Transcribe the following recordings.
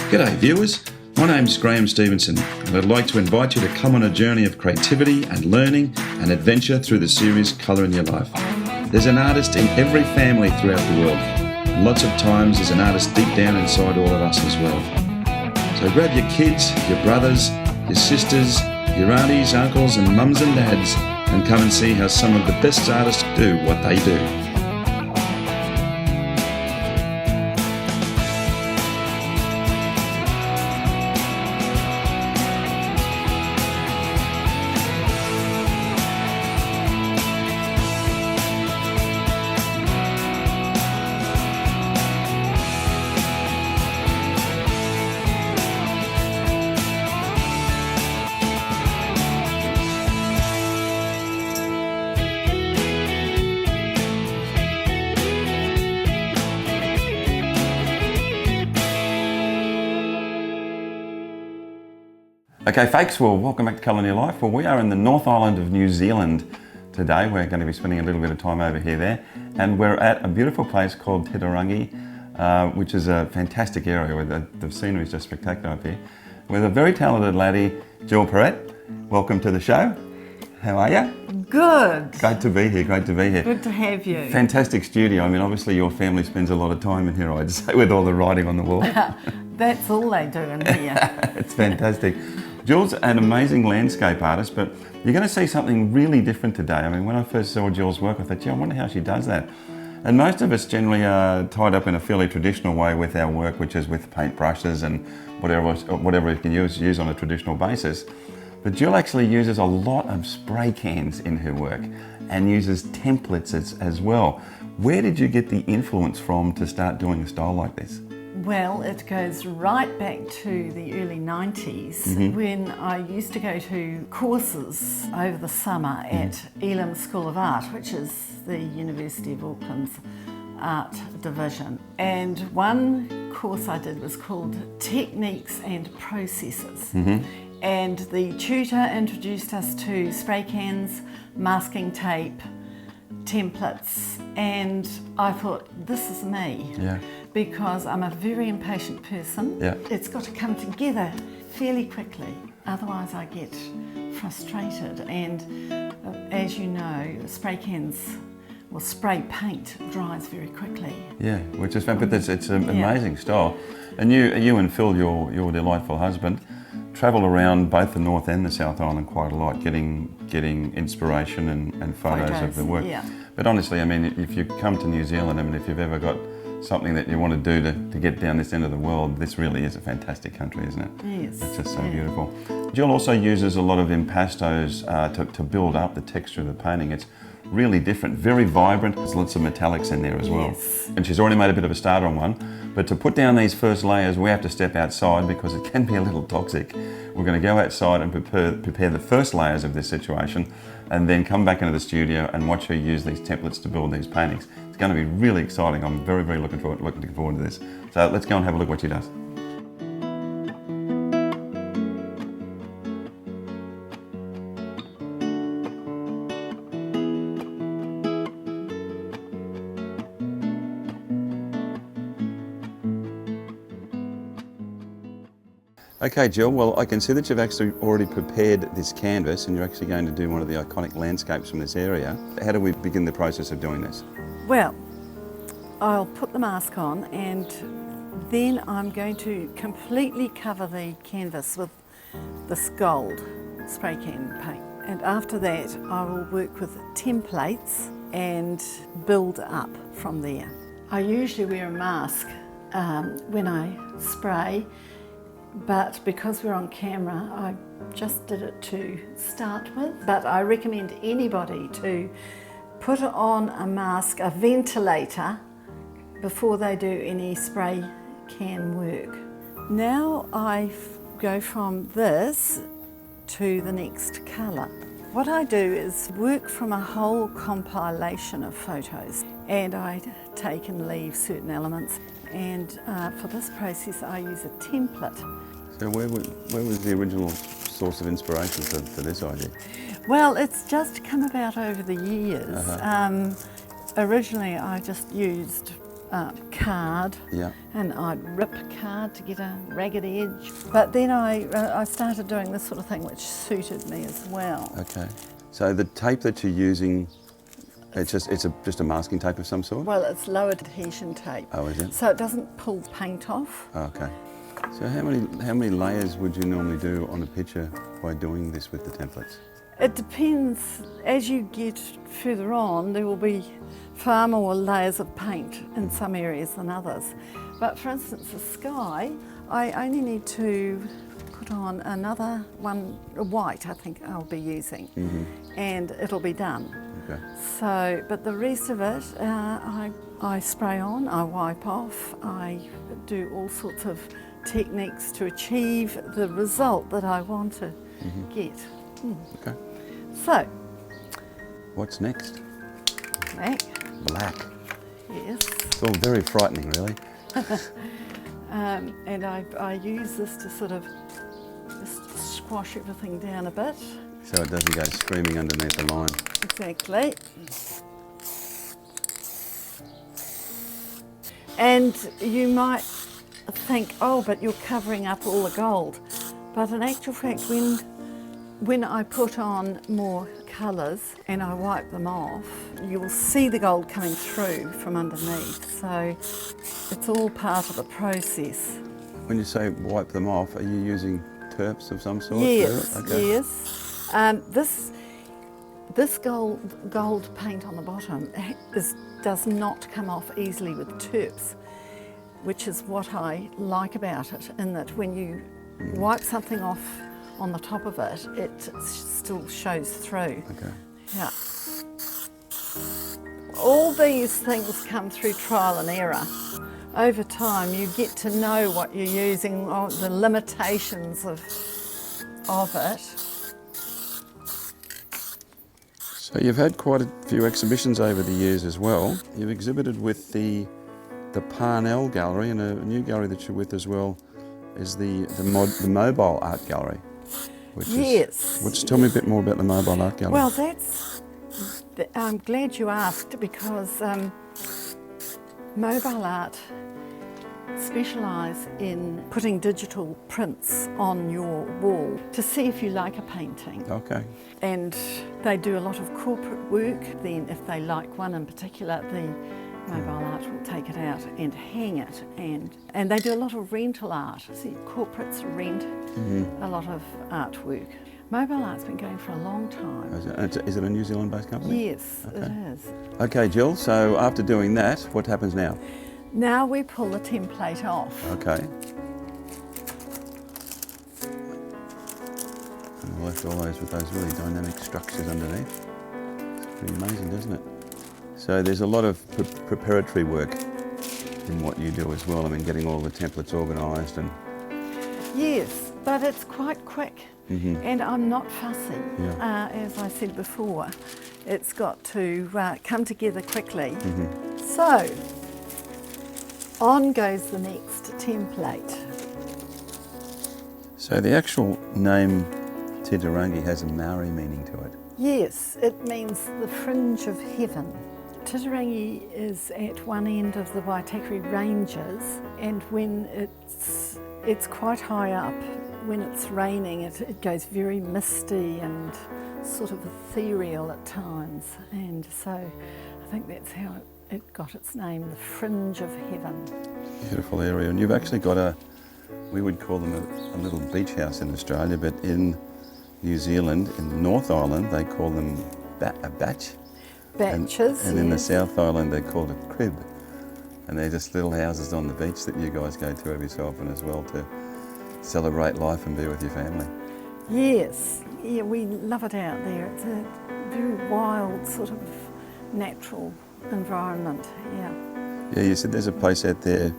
G'day viewers, my name's Graham Stevenson and I'd like to invite you to come on a journey of creativity and learning and adventure through the series Colour in Your Life. There's an artist in every family throughout the world, and lots of times there's an artist deep down inside all of us as well. So grab your kids, your brothers, your sisters, your aunties, uncles and mums and dads and come and see how some of the best artists do what they do. Okay folks, well welcome back to Colour in Your Life. Well, we are in the North Island of New Zealand today. We're going to be spending a little bit of time over here there, and we're at a beautiful place called Titirangi, which is a fantastic area where the scenery is just spectacular up here. With a very talented laddie, Jill Perrott. Welcome to the show. How are you? Good. Great to be here, great to be here. Good to have you. Fantastic studio. I mean, obviously your family spends a lot of time in here, I'd say, with all the writing on the wall. That's all they do in here. It's fantastic. Jill's an amazing landscape artist, but you're going to see something really different today. I mean, when I first saw Jill's work, I thought, gee, I wonder how she does that. And most of us generally are tied up in a fairly traditional way with our work, which is with paint brushes and whatever you can use on a traditional basis. But Jill actually uses a lot of spray cans in her work and uses templates as well. Where did you get the influence from to start doing a style like this? Well, it goes right back to the early 90s when I used to go to courses over the summer at Elam School of Art, which is the University of Auckland's art division. And one course I did was called Techniques and Processes. And the tutor introduced us to spray cans, masking tape, templates, and I thought, this is me. Yeah. Because I'm a very impatient person. Yeah. It's got to come together fairly quickly, otherwise I get frustrated. And as you know, spray cans, well, spray paint dries very quickly. Yeah, which is fun, but it's an amazing style. And you and Phil, your delightful husband, travel around both the North and the South Island quite a lot, getting inspiration and photos of the work. Yeah. But honestly, I mean, if you come to New Zealand, I mean, if you've ever got something that you want to do to get down this end of the world, this really is a fantastic country, isn't it? Yes. It's just so beautiful. Jill also uses a lot of impastos to build up the texture of the painting. It's really different, very vibrant. There's lots of metallics in there as well. Yes. And she's already made a bit of a start on one. But to put down these first layers, we have to step outside because it can be a little toxic. We're going to go outside and prepare the first layers of this situation and then come back into the studio and watch her use these templates to build these paintings. It's going to be really exciting. I'm very, very looking forward to this. So let's go and have a look what she does. Okay, Jill, well, I can see that you've actually already prepared this canvas and you're actually going to do one of the iconic landscapes from this area. How do we begin the process of doing this? Well, I'll put the mask on and then I'm going to completely cover the canvas with this gold spray can paint. And after that, I will work with templates and build up from there. I usually wear a mask when I spray, but because we're on camera, I just did it to start with. But I recommend anybody to put on a mask, a ventilator, before they do any spray can work. Now I go from this to the next colour. What I do is work from a whole compilation of photos, and I take and leave certain elements. And for this process I use a template. So where was the original source of inspiration for this idea? Well, it's just come about over the years. Originally I just used card, Yeah. and I'd rip card to get a ragged edge. But then I started doing this sort of thing, which suited me as well. Okay. So the tape that you're using, it's just a masking tape of some sort? Well, it's low adhesion tape. Oh, is it? So it doesn't pull paint off. Oh, okay. So how many layers would you normally do on a picture by doing this with the templates? It depends. As you get further on, there will be far more layers of paint in some areas than others. But for instance, the sky, I only need to put on another one, white I think I'll be using, and it'll be done. Okay. So, but the rest of it, I spray on, I wipe off, I do all sorts of techniques to achieve the result that I want to get. Okay. So, What's next? black, Black. yes. It's all very frightening, really. And I use this to sort of just squash everything down a bit. So it doesn't go screaming underneath the line. Exactly. And you might think, oh, but you're covering up all the gold. But in actual fact, when I put on more colours and I wipe them off, you will see the gold coming through from underneath. So it's all part of the process. When you say wipe them off, are you using terps of some sort? Yes, Okay. yes. This gold paint on the bottom does not come off easily with terps, which is what I like about it, in that when you wipe something off on the top of it, it still shows through. Okay. Yeah. All these things come through trial and error. Over time, you get to know what you're using, the limitations of it. So you've had quite a few exhibitions over the years as well. You've exhibited with the Parnell Gallery, and a new gallery that you're with as well is the Mobile Art Gallery. Tell me a bit more about the Mobile Art Gallery. Well, I'm glad you asked, because Mobile Art specialise in putting digital prints on your wall to see if you like a painting. Okay. And they do a lot of corporate work. Then if they like one in particular, the Mobile Art will take it out and hang it. And they do a lot of rental art. See, corporates rent a lot of artwork. Mobile Art's been going for a long time. Is it a New Zealand-based company? Yes, Okay. it is. Okay, Jill, so after doing that, what happens now? Now we pull the template off. Okay. And we're left all those with those really dynamic structures underneath. It's pretty amazing, doesn't it? So there's a lot of preparatory work in what you do as well. I mean, getting all the templates organised and... Yes, but it's quite quick. And I'm not fussy. Yeah. As I said before, it's got to come together quickly. So, on goes the next template. So the actual name Titirangi has a Maori meaning to it. Yes, it means the fringe of heaven. Titirangi is at one end of the Waitakere Ranges, and when it's quite high up, when it's raining it goes very misty and sort of ethereal at times, and so I think that's how it got its name, the fringe of heaven. Beautiful area, and you've actually got we would call them a little beach house in Australia, but in New Zealand, in the North Island, they call them a bach. Batches, and in the South Island, they call it crib. And they're just little houses on the beach that you guys go to every so often as well to celebrate life and be with your family. Yes, yeah, we love it out there. It's a very wild sort of natural environment, yeah. Yeah, you said there's a place out there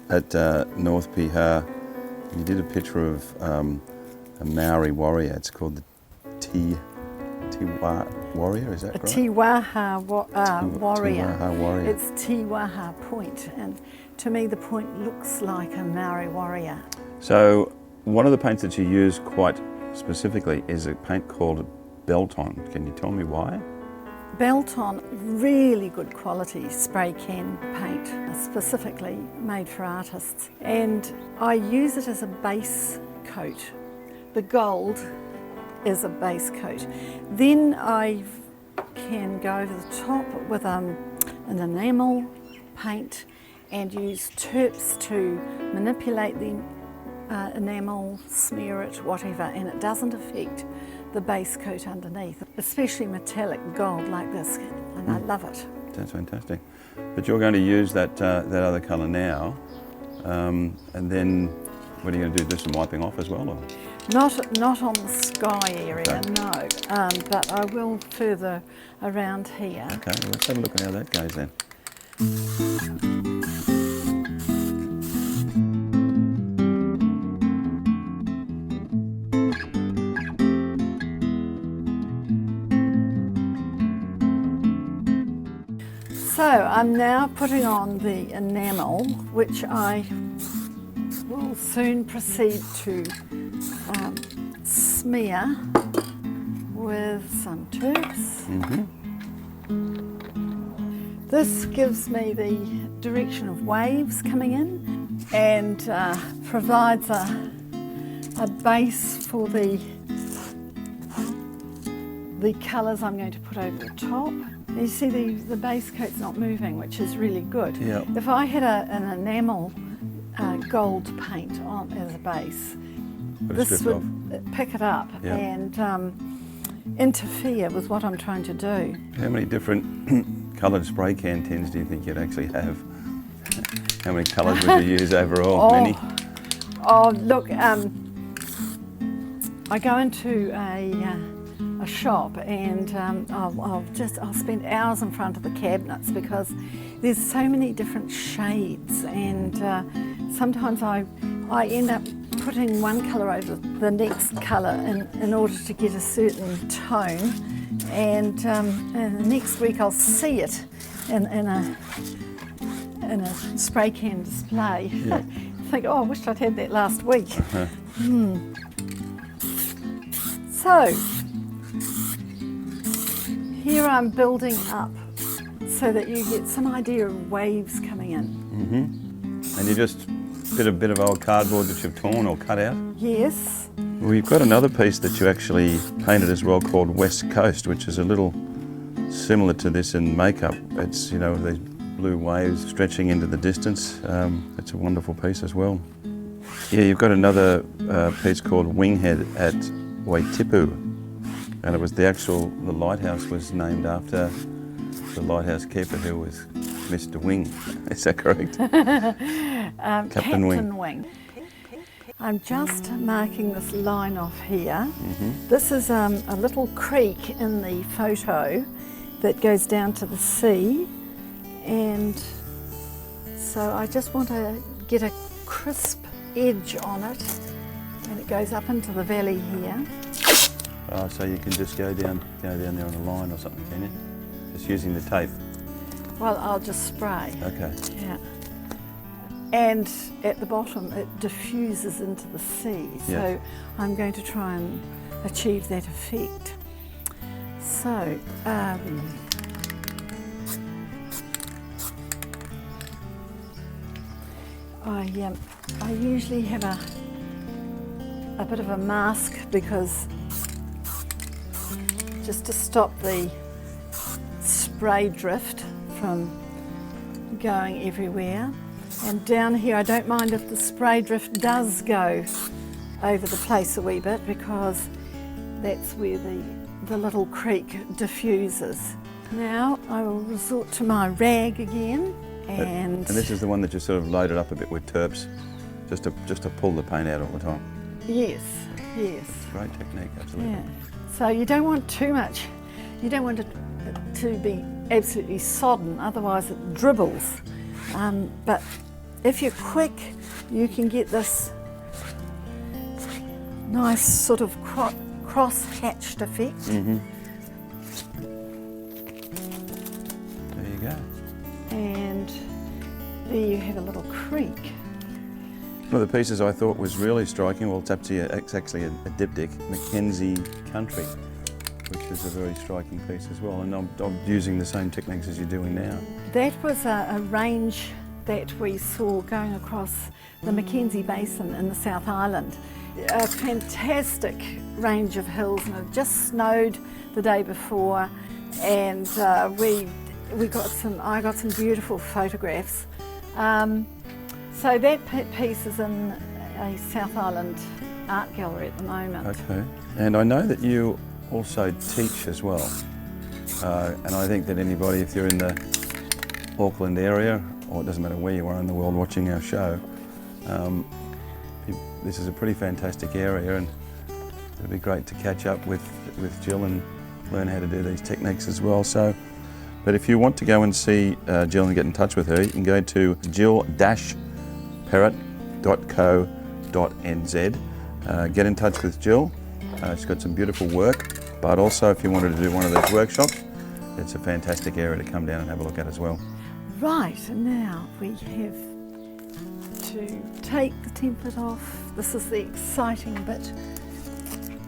at North Piha. You did a picture of a Maori warrior. It's called the Tiwa Warrior, is that right? Tiwaha warrior. Tiwaha warrior. It's Tiwaha Point, and to me the point looks like a Maori warrior. So one of the paints that you use quite specifically is a paint called Belton. Can you tell me why? belt on really good quality spray can paint, specifically made for artists. And I use it as a base coat. The gold is a base coat. Then I can go over the top with an enamel paint and use terps to manipulate the enamel, smear it, whatever, and it doesn't affect the base coat underneath, especially metallic gold like this, and I love it. That's fantastic. But you're going to use that other colour now, and then what are you going to do? Do some wiping off as well? Or? Not on the sky area, Okay. no, but I will further around here. Okay, well, let's have a look at how that goes then. So I'm now putting on the enamel, which I will soon proceed to smear with some terps. This gives me the direction of waves coming in and provides a base for the colours I'm going to put over the top. You see the base coat's not moving, which is really good. Yep. If I had an enamel gold paint on as a base, this would pick it up and interfere with what I'm trying to do. How many different coloured spray can tins do you think you'd actually have? How many colours would you use overall? Many? Oh, look, I go into a shop and I'll spend hours in front of the cabinets because there's so many different shades, and sometimes I end up putting one colour over the next colour in order to get a certain tone, and the next week I'll see it in a spray can display. Yeah. Think, oh, I wish I'd had that last week. So here I'm building up so that you get some idea of waves coming in. And you just a bit of old cardboard that you've torn or cut out? Yes. We've got another piece that you actually painted as well called West Coast, which is a little similar to this in makeup. It's, you know, these blue waves stretching into the distance. It's a wonderful piece as well. Yeah, you've got another piece called Winghead at Waitipu, and it was the lighthouse was named after the lighthouse keeper, who was Mr. Wing. Is that correct? Captain Wing. I'm just marking this line off here. This is a little creek in the photo that goes down to the sea, and so I just want to get a crisp edge on it, and it goes up into the valley here. Oh, so you can just go down there on a line or something, can you? Just using the tape. Well, I'll just spray. Okay. Yeah. And at the bottom it diffuses into the sea, so Yes. I'm going to try and achieve that effect. So, I usually have a bit of a mask, because just to stop the spray drift from going everywhere. And down here, I don't mind if the spray drift does go over the place a wee bit, because that's where the little creek diffuses. Now I will resort to my rag again, and this is the one that you sort of loaded up a bit with terps, just to pull the paint out all the time. yes. Great technique, absolutely. Yeah. So you don't want too much. You don't want it to be absolutely sodden, otherwise it dribbles. But if you're quick, you can get this nice sort of cross-hatched effect. There you go. And there you have a little creek. One of the pieces I thought was really striking, well, it's actually a diptych, Mackenzie Country. which is a very striking piece as well. And I'm using the same techniques as you're doing now. That was a range that we saw going across the Mackenzie Basin in the South Island. A fantastic range of hills, and it just snowed the day before, and I got some beautiful photographs. So that piece is in a South Island art gallery at the moment. Okay, and I know that you also teach as well, and I think that anybody, if you're in the Auckland area, or it doesn't matter where you are in the world watching our show, this is a pretty fantastic area, and it'd be great to catch up with Jill and learn how to do these techniques as well. So, but if you want to go and see Jill and get in touch with her, you can go to jill-perrott.co.nz. Get in touch with Jill. She's got some beautiful work, but also if you wanted to do one of those workshops, it's a fantastic area to come down and have a look at as well. Right, and now we have to take the template off. This is the exciting bit,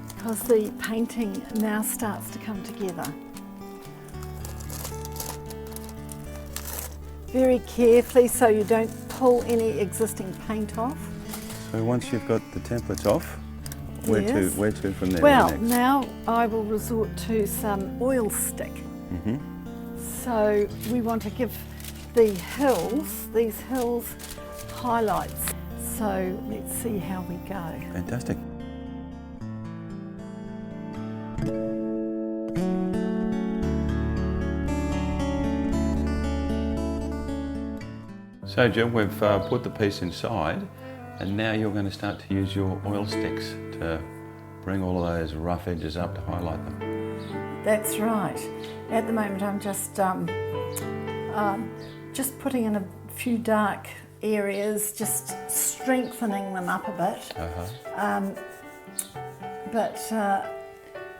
because the painting now starts to come together. Very carefully so you don't pull any existing paint off. So once you've got the templates off, where to from there? Well, next? now I will resort to some oil stick. Mm-hmm. So we want to give these hills, highlights. So let's see how we go. Fantastic. So Jill, we've put the piece inside, and now you're going to start to use your oil sticks to bring all of those rough edges up to highlight them. That's right. At the moment I'm just putting in a few dark areas, just strengthening them up a bit. But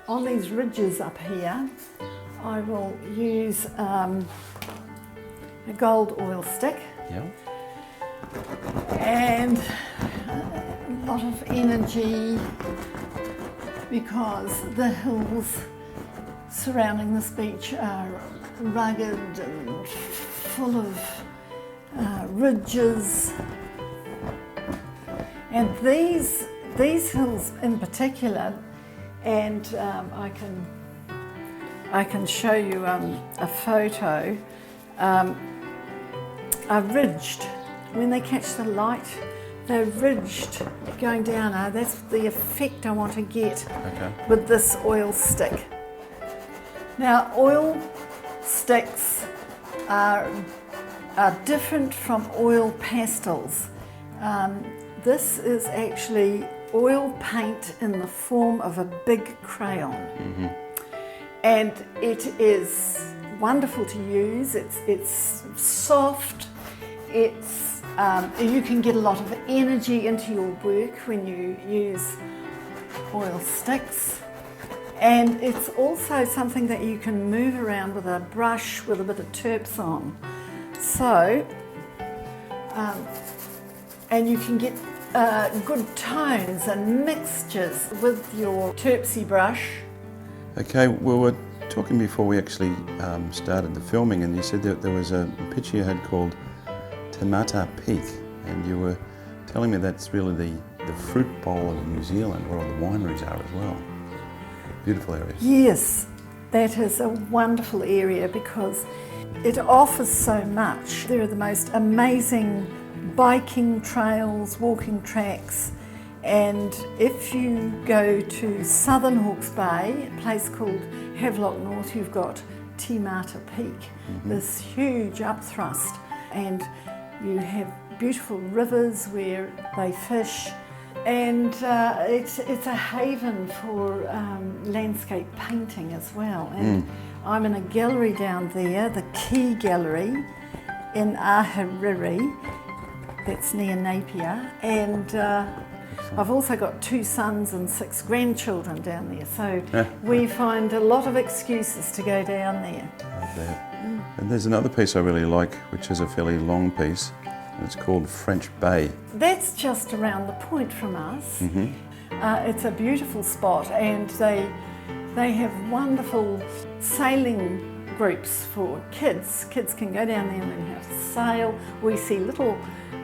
on these ridges up here, I will use a gold oil stick. Yeah. And a lot of energy, because the hills surrounding this beach are rugged and full of ridges, and these hills in particular, and I can show you a photo, are ridged. When they catch the light, they're ridged going down. That's the effect I want to get with this oil stick. Now, oil sticks are different from oil pastels. This is actually oil paint in the form of a big crayon. Mm-hmm. And it is wonderful to use. It's soft. You can get a lot of energy into your work when you use oil sticks. And it's also something that you can move around with a brush with a bit of terps on. So, and you can get good tones and mixtures with your terpsy brush. Okay, well, we're talking before we actually started the filming, and you said that there was a picture you had called Tamata Peak, and you were telling me that's really the fruit bowl of New Zealand, where all the wineries are as well. Beautiful area. Yes, that is a wonderful area because it offers so much. There are the most amazing biking trails, walking tracks, and if you go to southern Hawke's Bay, a place called Havelock North, you've got Tamata Peak, this huge upthrust, and you have beautiful rivers where they fish, and it's a haven for landscape painting as well. And I'm in a gallery down there, the Key Gallery in Ahiriri, that's near Napier, and I've also got 2 sons and 6 grandchildren down there, so we find a lot of excuses to go down there. And there's another piece I really like, which is a fairly long piece, and it's called French Bay. That's just around the point from us. It's a beautiful spot, and They have wonderful sailing groups for kids. Kids can go down there and learn how to sail. We see little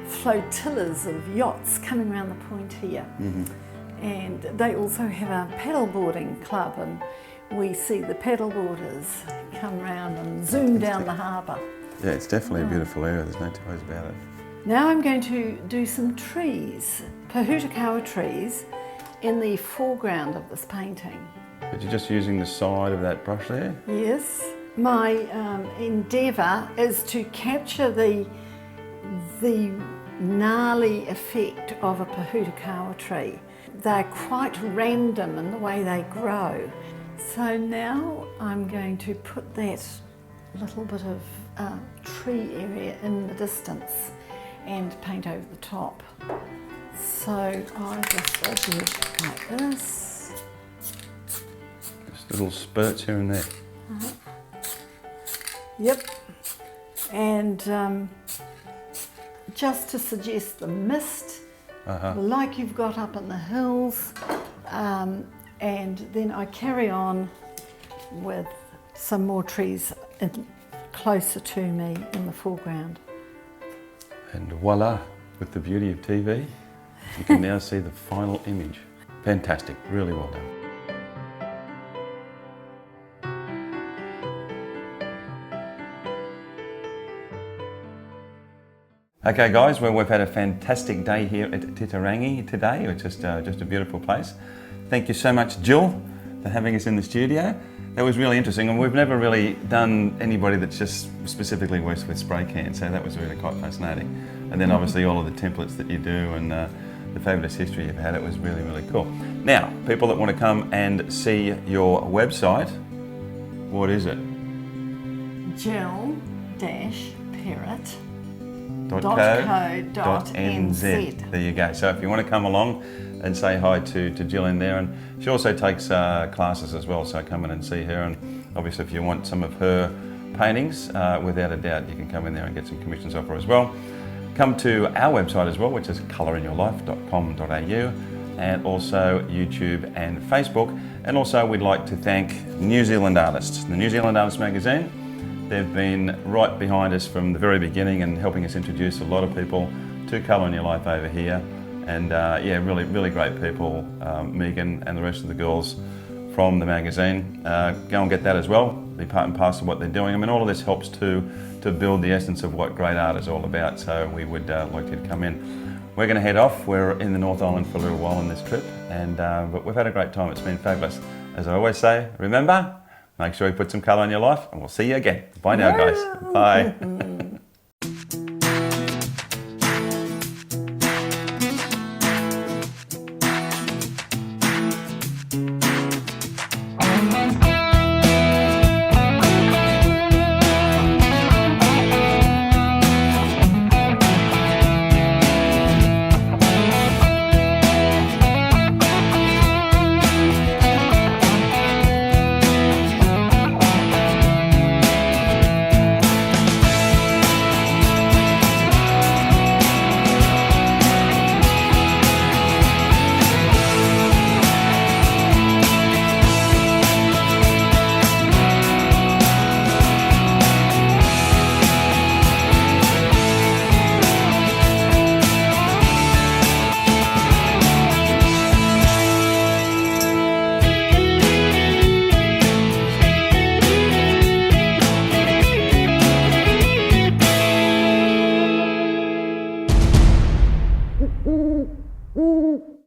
flotillas of yachts coming around the point here. And they also have a paddleboarding club, and we see the paddleboarders come round and zoom down the harbour. Yeah, it's definitely a beautiful area, there's no two ways about it. Now I'm going to do some trees, Pahutakawa trees, in the foreground of this painting. But you're just using the side of that brush there? Yes. My endeavour is to capture the gnarly effect of a Pahutakawa tree. They're quite random in the way they grow. So now I'm going to put that little bit of tree area in the distance and paint over the top. So I just do it like this. Just little spurts here and there. Yep. And just to suggest the mist, like you've got up in the hills. And then I carry on with some more trees closer to me in the foreground. And voila, with the beauty of TV, you can now see the final image. Fantastic, really well done. Okay guys, well we've had a fantastic day here at Titirangi today. It's just a beautiful place. Thank you so much, Jill, for having us in the studio. That was really interesting, and we've never really done anybody that's just specifically works with spray cans, so that was really quite fascinating. And then obviously all of the templates that you do and the fabulous history you've had, it was really, really cool. Now, people that want to come and see your website, what is it? Jill-Perrott.co.nz. There you go. So if you want to come along and say hi to Jill in there, and she also takes classes as well, so come in and see her. And obviously if you want some of her paintings, without a doubt you can come in there and get some commissions off her as well. Come to our website as well, which is colorinyourlife.com.au, and also YouTube and Facebook. And also we'd like to thank New Zealand Artists, the New Zealand Artists magazine. They've been right behind us from the very beginning and helping us introduce a lot of people to Colour in Your Life over here. And yeah, really, really great people, Megan and the rest of the girls from the magazine. Go and get that as well, be part and parcel of what they're doing. I mean, all of this helps to build the essence of what great art is all about, so we would like you to come in. We're going to head off. We're in the North Island for a little while on this trip, and but we've had a great time. It's been fabulous. As I always say, remember, make sure you put some colour in your life, and we'll see you again. Bye now, guys. Bye.